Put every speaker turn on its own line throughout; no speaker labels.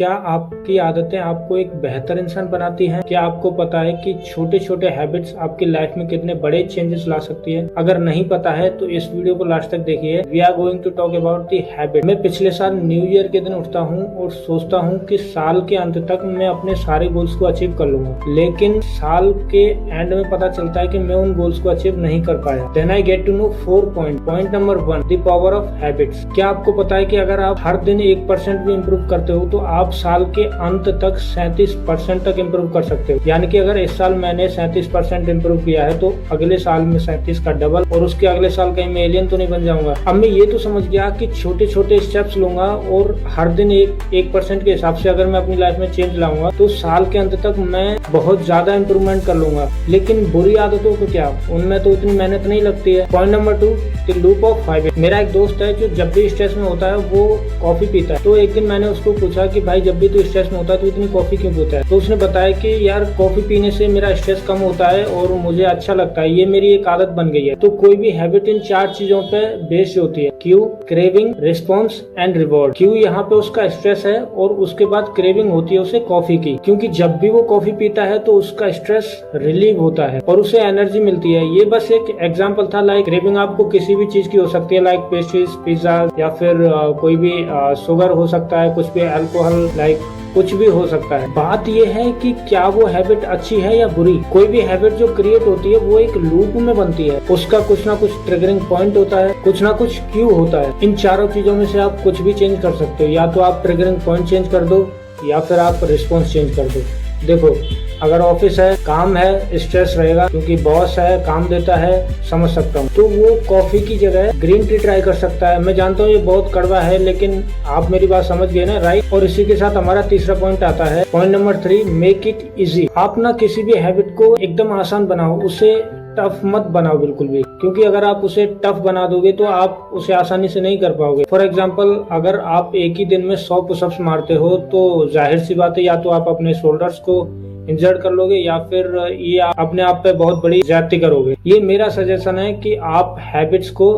क्या आपकी आदतें आपको एक बेहतर इंसान बनाती हैं? क्या आपको पता है कि छोटे छोटे हैबिट्स आपकी लाइफ में कितने बड़े चेंजेस ला सकती है? अगर नहीं पता है तो इस वीडियो को लास्ट तक देखिए। We are going to talk about the habit. मैं पिछले साल न्यू ईयर के दिन उठता हूँ और सोचता हूँ कि साल के अंत तक मैं अपने सारे गोल्स को अचीव कर लूंगा, लेकिन साल के एंड में पता चलता है कि मैं उन गोल्स को अचीव नहीं कर पाया। Then I get to know 4 point. Point number 1, the power of habits. क्या आपको पता है कि अगर आप हर दिन 1% भी इम्प्रूव करते हो तो आप साल के अंत तक 37% तक इम्प्रूव कर सकते हो। यानी कि अगर इस साल मैंने 37% इम्प्रूव किया है तो अगले साल में 37 का डबल, और उसके अगले साल कहीं मैं एलियन तो नहीं बन जाऊंगा। अब मैं ये तो समझ गया कि छोटे छोटे स्टेप्स लूंगा और हर दिन 1% के हिसाब से अगर मैं अपनी लाइफ में चेंज लाऊंगा तो साल के अंत तक मैं बहुत ज्यादा इम्प्रूवमेंट कर लूंगा। लेकिन बुरी आदतों को क्या, उनमें तो इतनी मेहनत नहीं लगती है। Point number 2, the loop of habit. मेरा एक दोस्त है जो जब भी स्ट्रेस में होता है वो कॉफी पीता है। तो एक दिन मैंने उसको पूछा कि भाई जब भी तू स्ट्रेस में होता है तो इतनी कॉफी क्यों पीता है? तो उसने बताया कि यार कॉफी पीने से मेरा स्ट्रेस कम होता है और मुझे अच्छा लगता है, ये मेरी एक आदत बन गई है। तो कोई भी हैबिट इन 4 चीजों पे बेस्ड होती है: Q, craving, response and reward. Q यहाँ पे उसका स्ट्रेस है और उसके बाद क्रेविंग होती है उसे कॉफी की, क्योंकि जब भी वो कॉफी पीता है तो उसका स्ट्रेस रिलीव होता है और उसे एनर्जी मिलती है। ये बस एक एग्जाम्पल था। लाइक क्रेविंग आपको किसी भी चीज की हो सकती है, लाइक पेस्ट्रीज, पिज्जा, या फिर कोई भी शुगर हो सकता है, कुछ भी अल्कोहल, लाइक कुछ भी हो सकता है। बात यह है कि क्या वो हैबिट अच्छी है या बुरी। कोई भी हैबिट जो क्रिएट होती है वो एक लूप में बनती है। उसका कुछ ना कुछ ट्रिगरिंग पॉइंट होता है, कुछ ना कुछ क्यू होता है। इन चारों चीजों में से आप कुछ भी चेंज कर सकते हो। या तो आप ट्रिगरिंग पॉइंट चेंज कर दो या फिर आप रिस्पॉन्स चेंज कर दो। देखो, अगर ऑफिस है, काम है, स्ट्रेस रहेगा क्योंकि बॉस है, काम देता है, समझ सकता हूँ, तो वो कॉफी की जगह ग्रीन टी ट्राई कर सकता है। मैं जानता हूँ ये बहुत कड़वा है, लेकिन आप मेरी बात समझ गए ना, राइट? और इसी के साथ हमारा तीसरा पॉइंट आता है, point number 3, make it easy. आप ना किसी भी हैबिट को एकदम आसान बनाओ, उसे टफ मत बनाओ बिल्कुल भी, क्योंकि अगर आप उसे टफ बना दोगे तो आप उसे आसानी से नहीं कर पाओगे। फॉर एग्जांपल, अगर आप एक ही दिन में 100 पुशअप्स मारते हो तो जाहिर सी बात है या तो आप अपने शोल्डर्स को इंजर्ड कर लोगे या फिर ये अपने आप पे बहुत बड़ी ज्यादती करोगे। ये मेरा सजेशन है कि आप हैबिट्स को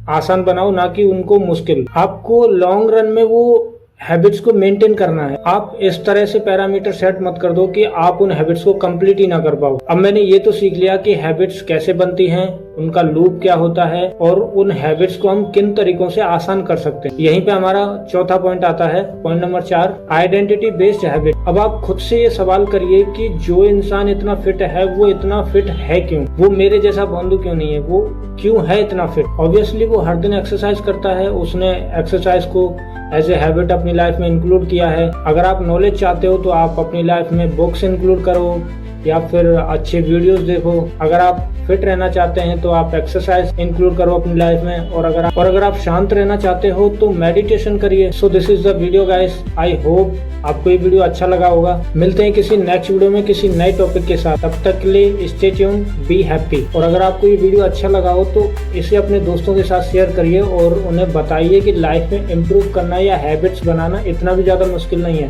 आसान बनाओ, ना कि उनको मुश्किल। आपको लॉन्ग रन में वो हैबिट्स को मेंटेन करना है। आप इस तरह से पैरामीटर सेट मत कर दो कि आप उन हैबिट्स को कंप्लीट ही ना कर पाओ। अब मैंने ये तो सीख लिया कि हैबिट्स कैसे बनती हैं, उनका लूप क्या होता है और उन हैबिट्स को हम किन तरीकों से आसान कर सकते हैं। यहीं पे हमारा चौथा पॉइंट आता है, point number 4, identity based habit. अब आप खुद से ये सवाल करिए कि जो इंसान इतना फिट है वो इतना फिट है क्यों? वो मेरे जैसा बंधु क्यों नहीं है? वो क्यों है इतना फिट? ऑब्वियसली वो हर दिन एक्सरसाइज करता है, उसने एक्सरसाइज को एज ए हैबिट अपनी लाइफ में इंक्लूड किया है। अगर आप नॉलेज चाहते हो तो आप अपनी लाइफ में बुक्स इंक्लूड करो या फिर अच्छे वीडियोस देखो। अगर आप फिट रहना चाहते हैं तो आप एक्सरसाइज इंक्लूड करो अपनी लाइफ में, और अगर आप शांत रहना चाहते हो तो मेडिटेशन करिए। So this is the video guys. I hope आपको ये वीडियो अच्छा लगा होगा। मिलते हैं किसी नेक्स्ट वीडियो में किसी नए टॉपिक के साथ। तब तक के लिए स्टे ट्यून्ड, बी हैप्पी। और अगर आपको ये वीडियो अच्छा लगा हो तो इसे अपने दोस्तों के साथ शेयर करिए और उन्हें बताइए कि लाइफ में इम्प्रूव करना या हैबिट्स बनाना इतना भी ज्यादा मुश्किल नहीं है।